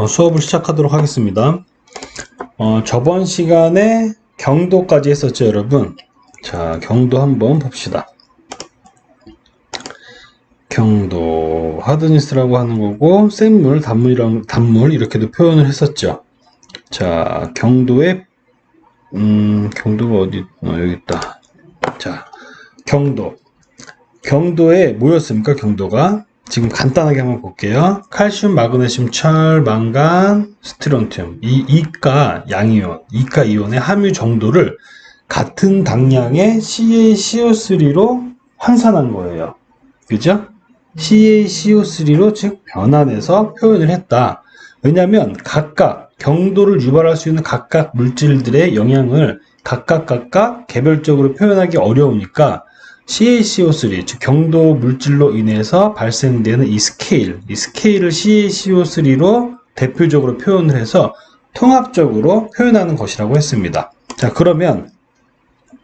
수업을 시작하도록 하겠습니다. 저번 시간에 경도까지 했었죠, 여러분. 자, 경도 한번 봅시다. 경도, 하드니스라고 하는 거고, 센물, 단물 이렇게도 표현을 했었죠. 자, 경도의 경도가 어디? 여기 있다. 자, 경도에 뭐였습니까? 경도가 지금 간단하게 한번 볼게요. 칼슘, 마그네슘, 철, 망간, 스트론튬. 이 이가 양이온, 이가 이온의 함유 정도를 같은 당량의 CaCO3로 환산한 거예요. 그죠? CaCO3로 즉 변환해서 표현을 했다. 왜냐하면 각각 경도를 유발할 수 있는 각각 물질들의 영향을 각각 개별적으로 표현하기 어려우니까 CaCO3, 즉 경도 물질로 인해서 발생되는 이 스케일을 CaCO3로 대표적으로 표현을 해서 통합적으로 표현하는 것이라고 했습니다. 자, 그러면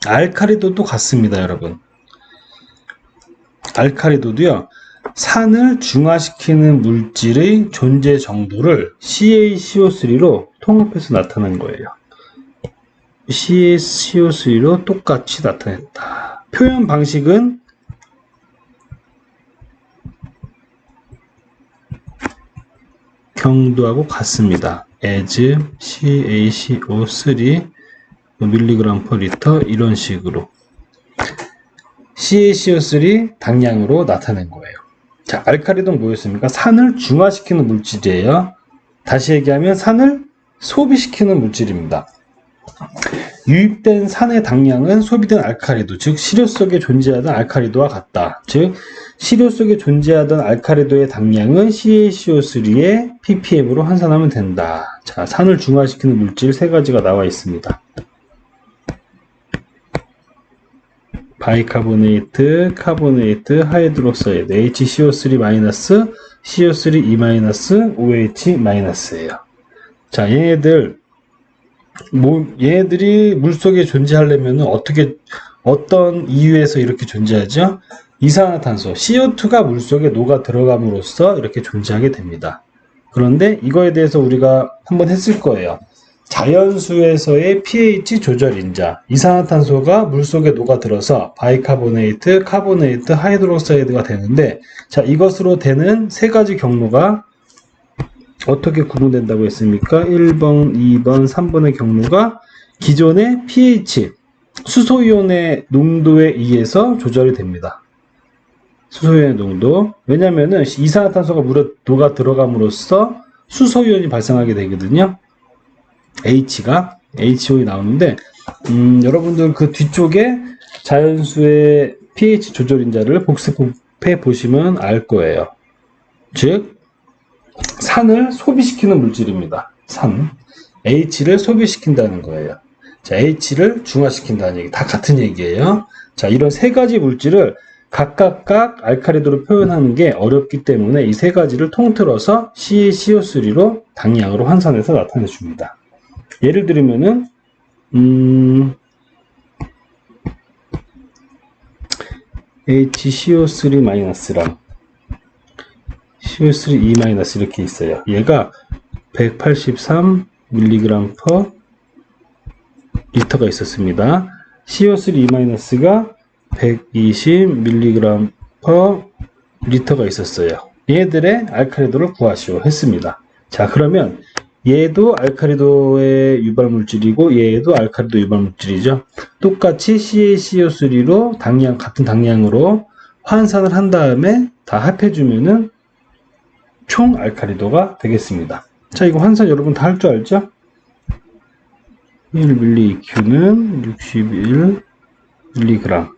알카리도도 같습니다, 여러분. 알카리도도요, 산을 중화시키는 물질의 존재 정도를 CaCO3로 통합해서 나타낸 거예요. CaCO3로 똑같이 나타냈다. 표현 방식은 경도하고 같습니다. as CaCO3 mg per liter 이런 식으로 CaCO3 당량으로 나타낸 거예요. 자, 알카리도는 뭐였습니까? 산을 중화시키는 물질이에요. 다시 얘기하면 산을 소비시키는 물질입니다. 유입된 산의 당량은 소비된 알카리도, 즉 시료 속에 존재하던 알카리도와 같다. 즉 시료 속에 존재하던 알카리도의 당량은 CaCO3의 ppm으로 환산하면 된다. 자, 산을 중화시키는 물질 세 가지가 나와 있습니다. 바이카보네이트, 카보네이트, 하이드록사이드, HCO3-, CO3E-, OH-예요. 자, 얘네들이 물속에 존재하려면 어떤 이유에서 이렇게 존재하죠? 이산화탄소, CO2가 물속에 녹아 들어감으로써 이렇게 존재하게 됩니다. 그런데 이거에 대해서 우리가 한번 했을 거예요. 자연수에서의 pH 조절 인자, 이산화탄소가 물속에 녹아들어서 바이카보네이트, 카보네이트, 하이드록사이드가 되는데, 자, 이것으로 되는 세 가지 경로가 어떻게 구분된다고 했습니까? 1번, 2번, 3번의 경로가 기존의 pH, 수소이온의 농도에 의해서 조절이 됩니다. 수소이온의 농도. 왜냐면은 이산화탄소가 물에 녹아 들어감으로써 수소이온이 발생하게 되거든요. HO이 나오는데, 여러분들 그 뒤쪽에 자연수의 pH 조절인자를 복습해 보시면 알 거예요. 즉, 산을 소비시키는 물질입니다. H를 소비시킨다는 거예요. 자, H를 중화시킨다는 얘기, 다 같은 얘기예요. 자, 이런 세 가지 물질을 각각 알카리도로 표현하는 게 어렵기 때문에 이 세 가지를 통틀어서 CaCO3로 당량으로 환산해서 나타내 줍니다. 예를 들면은 HCO3-랑 CO3E- 이렇게 있어요. 얘가 183mg per 리터가 있었습니다. CO3E-가 120mg per 리터가 있었어요. 얘들의 알카리도를 구하시오 했습니다. 자, 그러면 얘도 알카리도의 유발물질이고 얘도 알카리도 유발물질이죠. 똑같이 CaCO3로 같은 당량으로 환산을 한 다음에 다 합해주면은 총 알카리도가 되겠습니다. 자, 이거 환산 여러분 다 할 줄 알죠? 1mg는 61mg,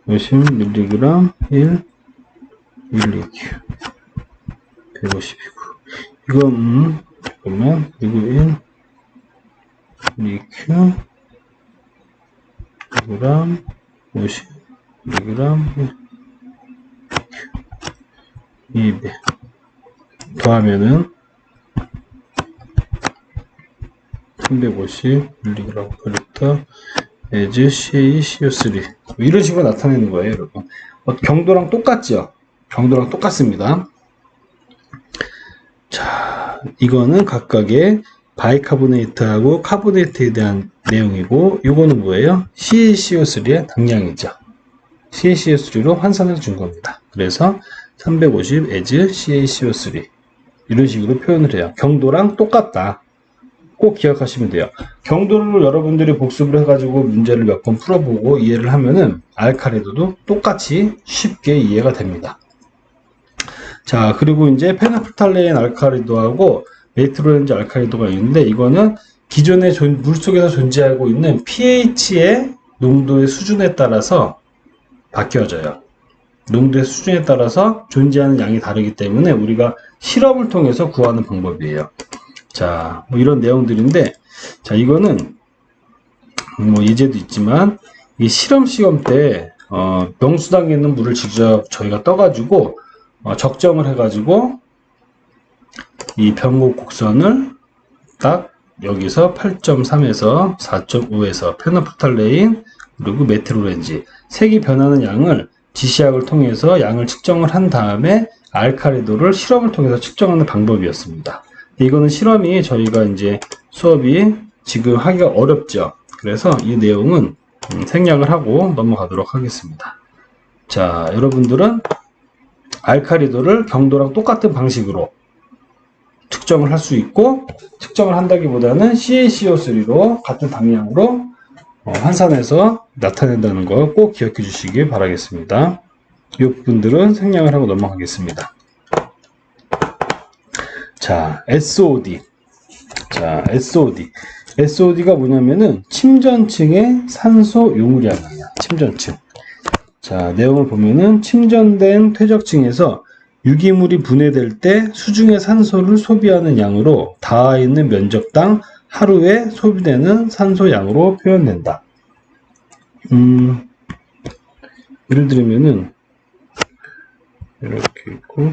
50mg, 1mg, 150이고. 이거, 잠깐만, 이거 1, 2Q, 1g, 50mg, 200. 더하면은, 350mg per liter, as CaCO3. 이런 식으로 나타내는 거예요, 여러분. 경도랑 똑같죠? 경도랑 똑같습니다. 이거는 각각의 바이카보네이트하고 카보네이트에 대한 내용이고, 이거는 뭐예요? CaCO3의 당량이죠. CaCO3로 환산을 준 겁니다. 그래서 350 as CaCO3 이런 식으로 표현을 해요. 경도랑 똑같다. 꼭 기억하시면 돼요. 경도를 여러분들이 복습을 해가지고 문제를 몇 번 풀어보고 이해를 하면은 알카리도도 똑같이 쉽게 이해가 됩니다. 자, 그리고 이제 페나프탈레인 알카리도하고 메이트로렌즈 알카리도가 있는데, 이거는 기존의 물속에서 존재하고 있는 pH의 농도의 수준에 따라서 바뀌어져요. 농도의 수준에 따라서 존재하는 양이 다르기 때문에 우리가 실험을 통해서 구하는 방법이에요. 자, 뭐 이런 내용들인데, 자, 이거는 뭐 예제도 있지만, 이 실험 시험 때 명수당에 있는 물을 직접 저희가 떠가지고 적정을 해가지고 이 변곡 곡선을 딱 여기서 8.3에서 4.5에서 페나프탈레인 그리고 메트로렌지 색이 변하는 양을 지시학을 통해서 양을 측정을 한 다음에 알카리도를 실험을 통해서 측정하는 방법이었습니다. 이거는 실험이 저희가 이제 수업이 지금 하기가 어렵죠. 그래서 이 내용은 생략을 하고 넘어가도록 하겠습니다. 자, 여러분들은 알카리도를 경도랑 똑같은 방식으로 측정을 할 수 있고, 측정을 한다기보다는 CaCO3로 같은 당량으로 환산해서 나타낸다는 거 꼭 기억해 주시기 바라겠습니다. 이 부분들은 생략을 하고 넘어가겠습니다. 자, SOD. 자, SOD. SOD가 뭐냐면은 침전층의 산소 용량이에요. 침전층. 자, 내용을 보면은 침전된 퇴적층에서 유기물이 분해될 때 수중의 산소를 소비하는 양으로 닿아 있는 면적당 하루에 소비되는 산소 양으로 표현된다. 예를 들면은 이렇게 있고,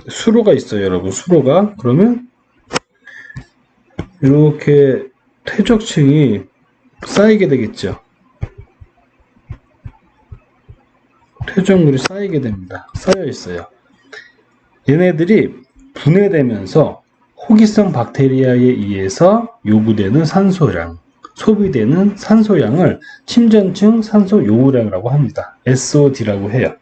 수로가 있어요, 여러분. 수로가. 그러면 이렇게 퇴적층이 쌓이게 되겠죠. 퇴적물이 쌓이게 됩니다. 쌓여 있어요. 얘네들이 분해되면서 호기성 박테리아에 의해서 요구되는 산소량, 소비되는 산소량을 침전층 산소 요구량이라고 합니다. SOD라고 해요.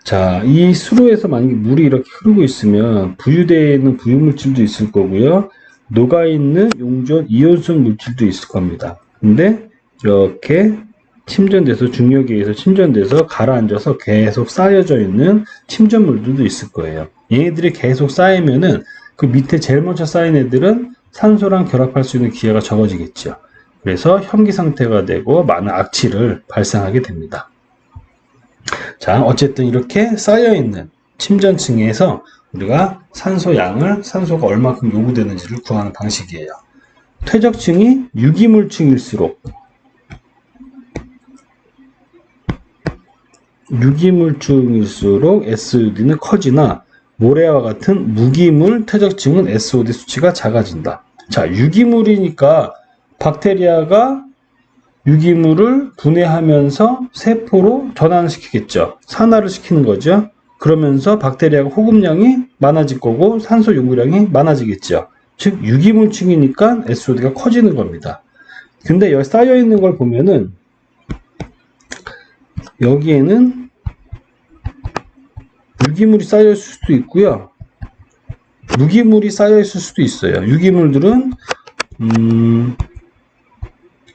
자, 이 수로에서 만약에 물이 이렇게 흐르고 있으면 부유되어 있는 부유물질도 있을 거고요. 녹아있는 용존 이온성 물질도 있을 겁니다. 근데 이렇게 침전돼서 중력에 의해서 침전돼서 가라앉아서 계속 쌓여져 있는 침전물들도 있을 거예요. 얘네들이 계속 쌓이면은 그 밑에 제일 먼저 쌓인 애들은 산소랑 결합할 수 있는 기회가 적어지겠죠. 그래서 현기 상태가 되고 많은 악취를 발생하게 됩니다. 자, 어쨌든 이렇게 쌓여있는 침전층에서 우리가 산소 양을, 산소가 얼마큼 요구되는지를 구하는 방식이에요. 퇴적층이 유기물층일수록 SOD는 커지나 모래와 같은 무기물 퇴적층은 SOD 수치가 작아진다. 자, 유기물이니까 박테리아가 유기물을 분해하면서 세포로 전환시키겠죠. 산화를 시키는 거죠. 그러면서 박테리아가 호흡량이 많아질 거고 산소 요구량이 많아지겠죠. 즉 유기물층이니까 SOD가 커지는 겁니다. 근데 여기 쌓여 있는 걸 보면은 여기에는 유기물이 쌓여 있을 수도 있고요. 무기물이 쌓여 있을 수도 있어요. 유기물들은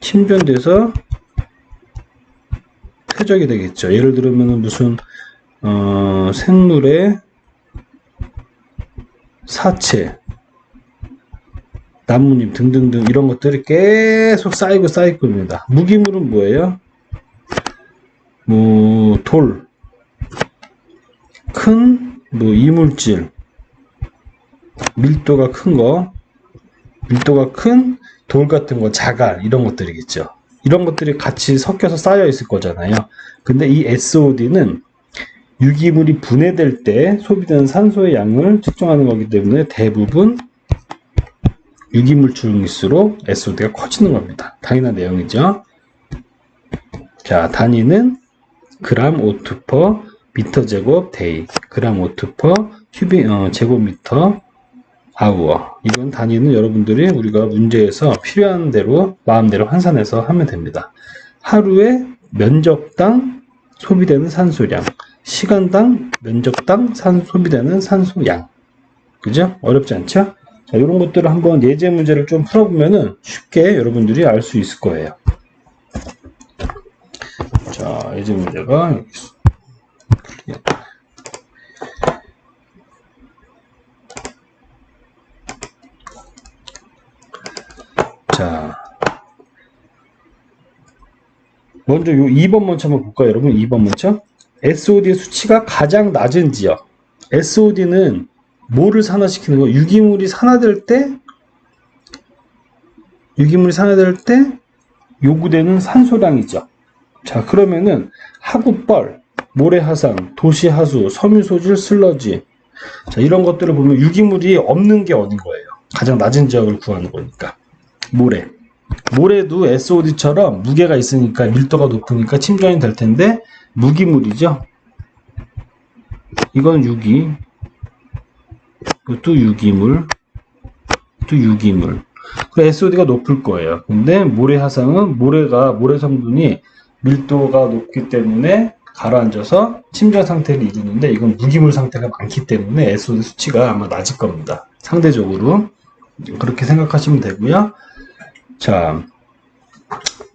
침전돼서 퇴적이 되겠죠. 예를 들면 무슨 생물의 사체, 나뭇잎 등등등 이런 것들이 계속 쌓이고 쌓일 겁니다. 무기물은 뭐예요? 뭐 돌, 큰 뭐 이물질, 밀도가 큰 돌 같은 거, 자갈 이런 것들이겠죠. 이런 것들이 같이 섞여서 쌓여 있을 거잖아요. 근데 이 SOD는 유기물이 분해될 때 소비되는 산소의 양을 측정하는 거기 때문에 대부분 유기물층일수록 SOD가 커지는 겁니다. 당연한 내용이죠. 자, 단위는 그램 오트 퍼 미터 제곱 데이, 그램 오트 퍼 제곱미터 아우어. 이건 단위는 여러분들이 우리가 문제에서 필요한 대로 마음대로 환산해서 하면 됩니다. 하루에 면적당 소비되는 산소량, 시간당 면적당 소비되는 산소양. 그죠? 어렵지 않죠? 자, 이런 것들을 한번 예제 문제를 좀 풀어보면은 쉽게 여러분들이 알 수 있을 거예요. 자, 예제 문제가 여기 있습니다. 자, 먼저 요 2번 먼저 한번 볼까요, 여러분? 2번 먼저. SOD의 수치가 가장 낮은 지역. SOD는 뭐를 산화시키는 거? 유기물이 산화될 때 요구되는 산소량이죠. 자, 그러면은 하구뻘, 모래화산, 도시하수, 섬유소질, 슬러지. 자, 이런 것들을 보면 유기물이 없는 게 어딘 거예요? 가장 낮은 지역을 구하는 거니까. 모래도 SOD처럼 무게가 있으니까 밀도가 높으니까 침전이 될 텐데 무기물이죠. 이건 유기, 또 유기물. 그 SOD가 높을 거예요. 근데 모래화산은 모래 성분이 밀도가 높기 때문에 가라앉아서 침전 상태를 이루는데 이건 무기물 상태가 많기 때문에 SOD 수치가 아마 낮을 겁니다. 상대적으로 그렇게 생각하시면 되고요. 자,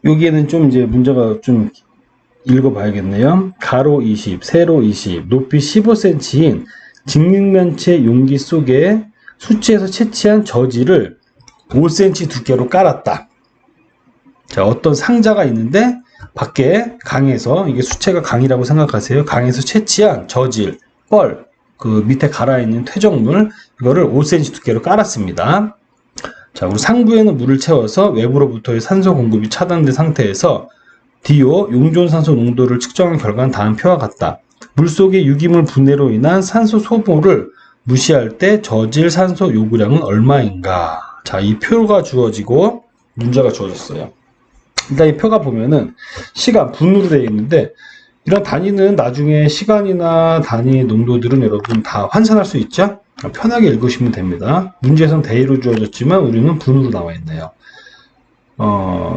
여기에는 좀 이제 문제가 좀 읽어봐야겠네요. 가로 20, 세로 20, 높이 15cm인 직육면체 용기 속에 수치에서 채취한 저지를 5cm 두께로 깔았다. 자, 어떤 상자가 있는데 밖에 강에서, 이게 수채가 강이라고 생각하세요. 강에서 채취한 저질, 그 밑에 갈아있는 퇴적물, 이거를 5cm 두께로 깔았습니다. 자, 우리 상부에는 물을 채워서 외부로부터의 산소 공급이 차단된 상태에서 DO 용존산소 농도를 측정한 결과는 다음 표와 같다. 물속의 유기물 분해로 인한 산소 소모를 무시할 때 저질 산소 요구량은 얼마인가? 자, 이 표가 주어지고 문제가 주어졌어요. 일단 이 표가 보면은 시간, 분으로 되어 있는데 이런 단위는 나중에 시간이나 단위 농도들은 여러분 다 환산할 수 있죠? 편하게 읽으시면 됩니다. 문제에서는 대의로 주어졌지만 우리는 분으로 나와 있네요.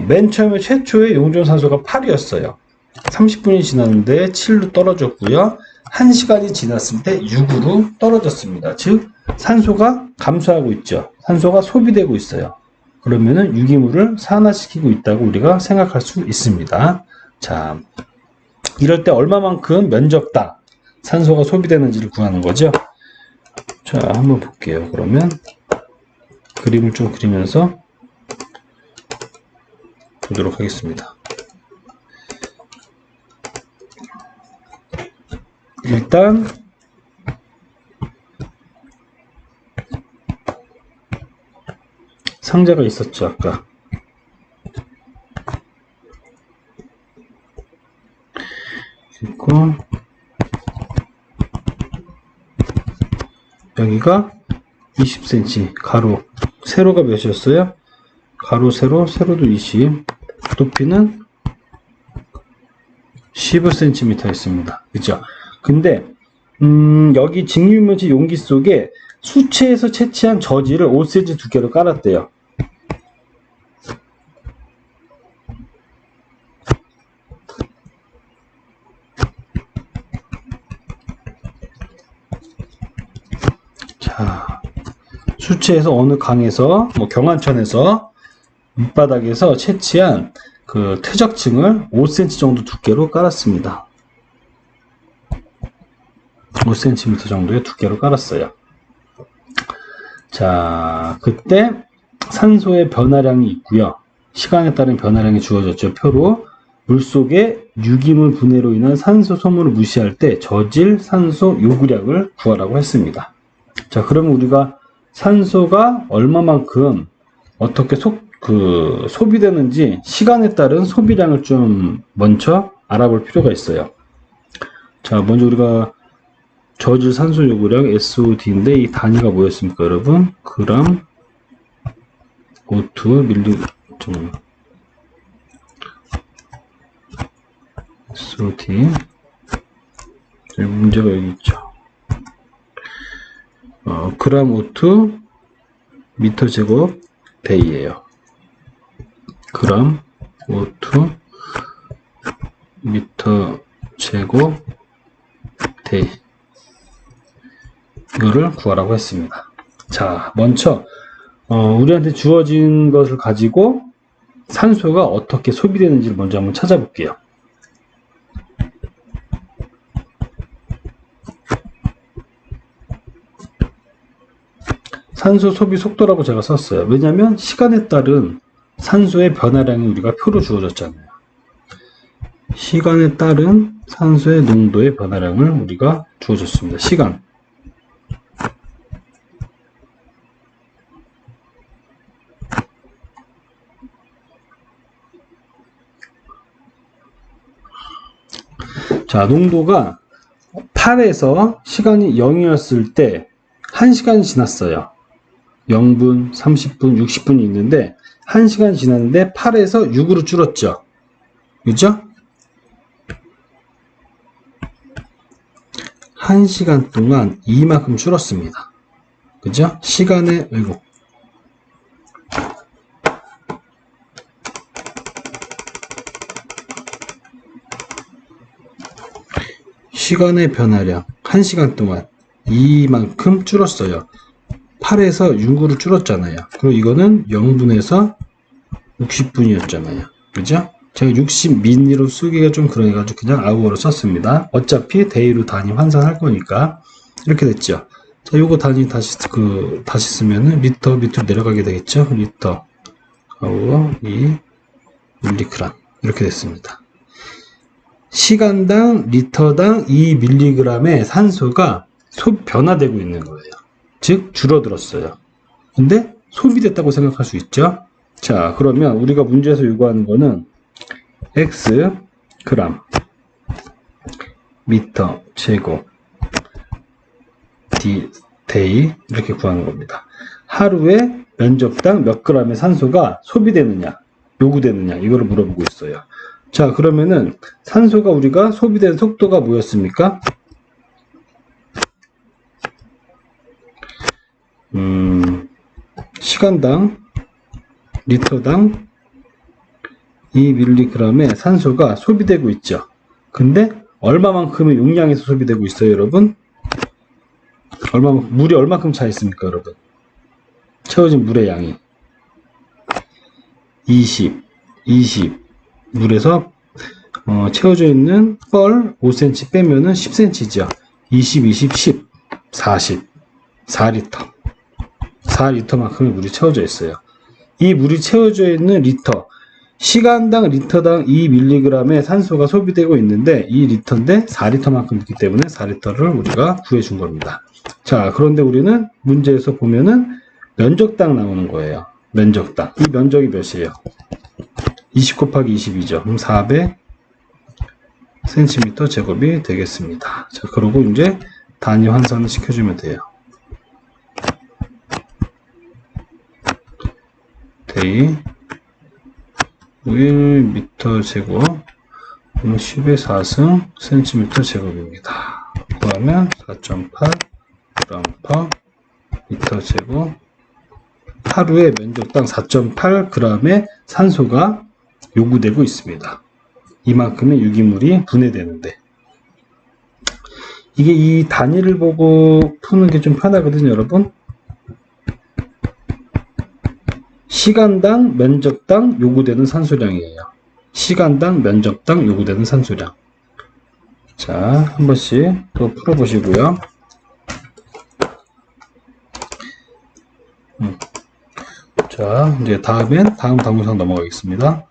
맨 처음에 최초의 용존산소가 8이었어요. 30분이 지났는데 7로 떨어졌고요. 1시간이 지났을 때 6으로 떨어졌습니다. 즉 산소가 감소하고 있죠. 산소가 소비되고 있어요. 그러면은 유기물을 산화시키고 있다고 우리가 생각할 수 있습니다. 자, 이럴 때 얼마만큼 면적당 산소가 소비되는지를 구하는 거죠. 자, 한번 볼게요. 그러면 그림을 좀 그리면서 보도록 하겠습니다. 일단 상자가 있었죠, 아까. 있고 여기가 20cm 가로, 세로가 몇이었어요? 가로, 세로도 20, 높이는 15cm 있습니다. 그죠? 근데 여기 직육면체 용기 속에 수채에서 채취한 저지를 5cm 두께로 깔았대요. 자, 수채에서 어느 강에서, 뭐 경안천에서 밑바닥에서 채취한 그 퇴적층을 5cm 정도 두께로 깔았습니다. 5cm 정도의 두께로 깔았어요. 자, 그때 산소의 변화량이 있고요. 시간에 따른 변화량이 주어졌죠. 표로 물속의 유기물 분해로 인한 산소 소모를 무시할 때 저질 산소 요구량을 구하라고 했습니다. 자, 그러면 우리가 산소가 얼마만큼 어떻게 소비되는지 시간에 따른 소비량을 좀 먼저 알아볼 필요가 있어요. 자, 먼저 우리가 저질 산소 요구량 SOD인데 이 단위가 뭐였습니까, 여러분? 그램 O2 밀리 루틴. 문제가 여기 있죠. 그램 O2 미터 제곱 데이예요. 그램 O2 미터 제곱 데이. 이거를 구하라고 했습니다. 자, 먼저 우리한테 주어진 것을 가지고 산소가 어떻게 소비되는지를 먼저 한번 찾아볼게요. 산소 소비 속도라고 제가 썼어요. 왜냐하면 시간에 따른 산소의 변화량이 우리가 표로 주어졌잖아요. 시간에 따른 산소의 농도의 변화량을 우리가 주어졌습니다. 시간. 자, 농도가 8에서 시간이 0이었을 때 1시간이 지났어요. 0분, 30분, 60분이 있는데 1시간이 지났는데 8에서 6으로 줄었죠. 그죠? 1시간 동안 이만큼 줄었습니다. 그죠? 시간의 시간의 변화량 1시간 동안 이만큼 줄었어요. 8에서 6으로 줄었잖아요. 그리고 이거는 0분에서 60분이었잖아요. 그죠? 제가 60미니로 쓰기가 좀 그래가지고 그냥 아우어로 썼습니다. 어차피 데이로 단위 환산할 거니까 이렇게 됐죠. 자, 요거 단위 다시 쓰면은 리터 밑으로 내려가게 되겠죠. 리터 아우어 2 밀리그램 이렇게 됐습니다. 시간당 리터당 2mg의 산소가 변화되고 있는 거예요. 즉 줄어들었어요. 근데 소비됐다고 생각할 수 있죠. 자, 그러면 우리가 문제에서 요구하는 거는 x 그램 미터 제곱 데이 이렇게 구하는 겁니다. 하루에 면적당 몇 g의 산소가 소비되느냐 요구되느냐 이거를 물어보고 있어요. 자, 그러면은 산소가 우리가 소비된 속도가 뭐였습니까? 시간당 리터당 2mg의 산소가 소비되고 있죠. 근데 얼마만큼의 용량에서 소비되고 있어요, 여러분? 물이 얼마큼 차 있습니까, 여러분? 채워진 물의 양이 20 물에서 채워져 있는 뻘 5cm 빼면은 10cm죠. 20, 10, 40 4리터 4리터만큼의 물이 채워져 있어요. 이 물이 채워져 있는 리터 시간당 리터당 2mg의 산소가 소비되고 있는데 이 리터인데 4리터만큼 있기 때문에 4리터를 우리가 구해준 겁니다. 자, 그런데 우리는 문제에서 보면은 면적당 나오는 거예요. 면적당. 이 면적이 몇이에요? 20 곱하기 22죠. 그럼 400cm 제곱이 되겠습니다. 자, 그리고 이제 단위 환산을 시켜주면 돼요. 데이 1m 제곱 10의 4승 cm 제곱입니다. 그러면 4.8 g/m 제곱 하루에 면적당 4.8g의 산소가 요구되고 있습니다. 이만큼의 유기물이 분해되는데 이게 이 단위를 보고 푸는 게 좀 편하거든요, 여러분. 시간당 면적당 요구되는 산소량이에요. 시간당 면적당 요구되는 산소량. 자, 한 번씩 또 풀어보시고요. 자, 이제 다음 동영상 넘어가겠습니다.